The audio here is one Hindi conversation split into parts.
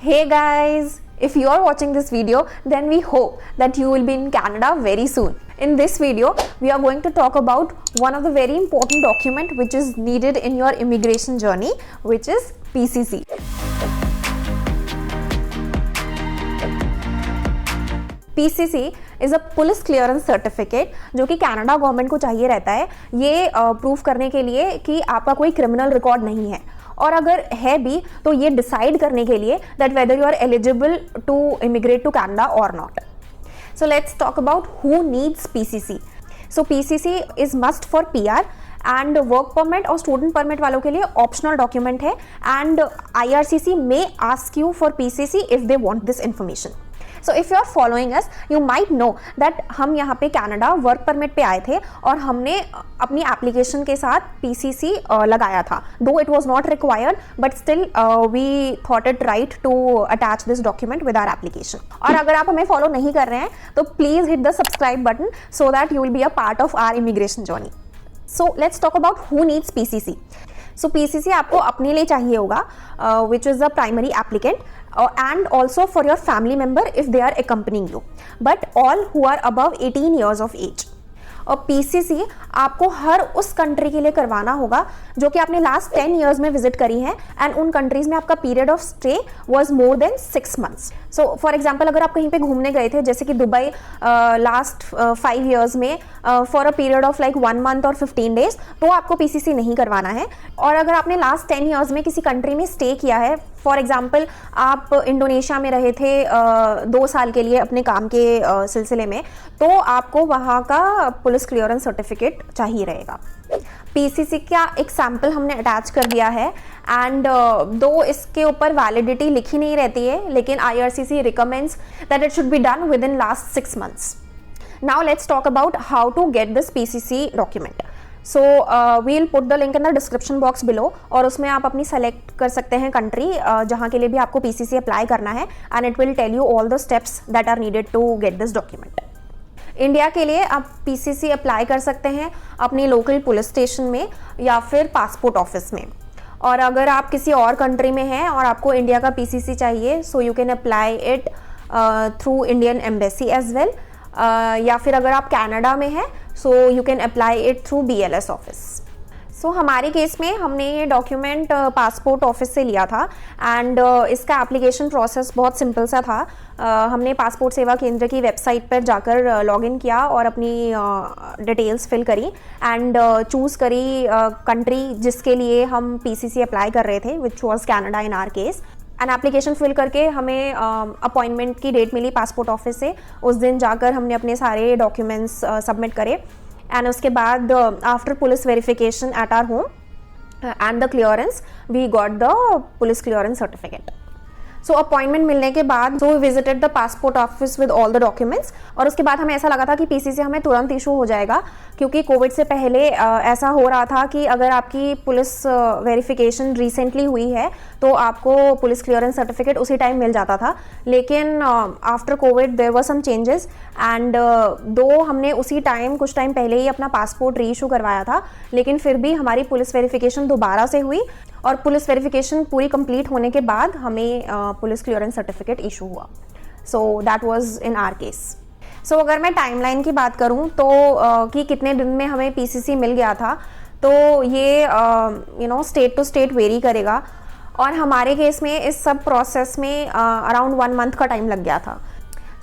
Hey guys, if you are watching this video, then we hope that you will be in Canada very soon. In this video, we are going to talk about one of the very important document which is needed in your immigration journey, which is PCC. PCC is a police clearance certificate जो कि कनाडा गवर्नमेंट को चाहिए रहता है ये प्रूव करने के लिए कि आपका कोई क्रिमिनल रिकॉर्ड नहीं है, और अगर है भी तो ये डिसाइड करने के लिए that whether you are eligible to immigrate to Canada और not. So let's talk about who needs PCC. So PCC is must for PR and work permit और स्टूडेंट परमिट वालों के लिए ऑप्शनल डॉक्यूमेंट है, and IRCC may ask you for PCC if they want this information. So if you are following us you might know that हम यहाँ पे कनाडा वर्क परमिट पे आए थे और हमने अपनी एप्लीकेशन के साथ PCC लगाया था. Though it was not required but still we thought it right to attach this document with our application. और अगर आप हमें फॉलो नहीं कर रहे हैं तो please hit the subscribe button so that you will be a part of our immigration journey. So let's talk about who needs PCC. So PCC आपको अपने लिए चाहिए होगा which is the primary applicant and also for your family member if they are accompanying you, but all who are above 18 years of age. और PCC आपको हर उस कंट्री के लिए करवाना होगा जो कि आपने लास्ट 10 ईयर्स में विजिट करी है एंड उन कंट्रीज में आपका period of stay was more than 6 months. So for example अगर आप कहीं पे घूमने गए थे जैसे कि दुबई लास्ट 5 ईयर्स में for a period of like 1 month और 15 days, तो आपको PCC नहीं करवाना है. और अगर आपने लास्ट 10 ईयर्स में किसी कंट्री में स्टे किया है, फॉर एग्जाम्पल आप इंडोनेशिया में रहे थे 2 साल के लिए अपने काम के सिलसिले में, तो आपको वहाँ का पुलिस क्लियरेंस सर्टिफिकेट चाहिए रहेगा. PCC का एक सैम्पल हमने अटैच कर दिया है एंड दो इसके ऊपर वैलिडिटी लिखी नहीं रहती है, लेकिन IRCC recommends that it should be done with in last 6 months. Now let's talk about how to get this PCC document. So we'll put the link in the description box below, और उसमें आप अपनी सेलेक्ट कर सकते हैं कंट्री जहाँ के लिए भी आपको PCC अप्लाई करना है, and it will tell you all the steps that are needed to get this document. India के लिए आप PCC अप्लाई कर सकते हैं अपनी लोकल पुलिस स्टेशन में या फिर पासपोर्ट ऑफिस में. और अगर आप किसी और कंट्री में हैं और आपको इंडिया का PCC चाहिए, so you can apply it through Indian embassy as well, या फिर अगर आप कनाडा में हैं so you can apply it through BLS office. So हमारे केस में हमने ये डॉक्यूमेंट पासपोर्ट ऑफिस से लिया था एंड इसका एप्लीकेशन प्रोसेस बहुत सिंपल सा था. हमने पासपोर्ट सेवा केंद्र की वेबसाइट पर जाकर लॉगिन किया और अपनी डिटेल्स फिल करी एंड चूज़ करी कंट्री जिसके लिए हम PCC अप्लाई कर रहे थे, which was Canada in our case. And application fill करके हमें अपॉइंटमेंट की डेट मिली पासपोर्ट ऑफिस से. उस दिन जाकर हमने अपने सारे डॉक्यूमेंट्स सबमिट करे एंड उसके बाद after police verification at our home and the clearance we got the police clearance certificate. So appointment मिलने के बाद so we visited the passport office with all the documents, और उसके बाद हमें ऐसा लगा था कि PCC हमें तुरंत इशू हो जाएगा, क्योंकि कोविड से पहले ऐसा हो रहा था कि अगर आपकी पुलिस वेरिफिकेशन रिसेंटली हुई है तो आपको पुलिस क्लियरेंस सर्टिफिकेट उसी टाइम मिल जाता था. लेकिन after covid there were some changes and though हमने उसी टाइम कुछ टाइम पहले ही अपना पासपोर्ट री इशू करवाया था, लेकिन फिर भी हमारी पुलिस वेरिफिकेशन दोबारा से हुई और पुलिस वेरिफिकेशन पूरी कंप्लीट होने के बाद हमें पुलिस क्लियरेंस सर्टिफिकेट इशू हुआ. So that was in our case. So अगर मैं टाइमलाइन की बात करूं तो कि कितने दिन में हमें PCC मिल गया था, तो ये स्टेट टू स्टेट वेरी करेगा, और हमारे केस में इस सब प्रोसेस में अराउंड 1 month का टाइम लग गया था.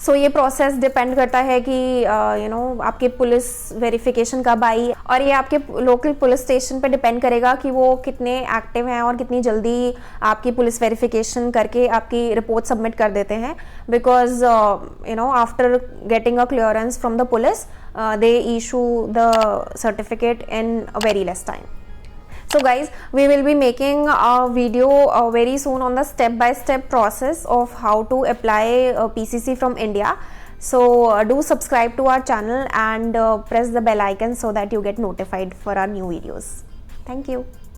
सो ये प्रोसेस डिपेंड करता है कि आपके पुलिस वेरिफिकेशन कब आई, और ये आपके लोकल पुलिस स्टेशन पे डिपेंड करेगा कि वो कितने एक्टिव हैं और कितनी जल्दी आपकी पुलिस वेरिफिकेशन करके आपकी रिपोर्ट सबमिट कर देते हैं. Because after getting a clearance from the police they issue the certificate in a very less time. So guys, we will be making a video very soon on the step-by-step process of how to apply PCC from India. So do subscribe to our channel and press the bell icon so that you get notified for our new videos. Thank you.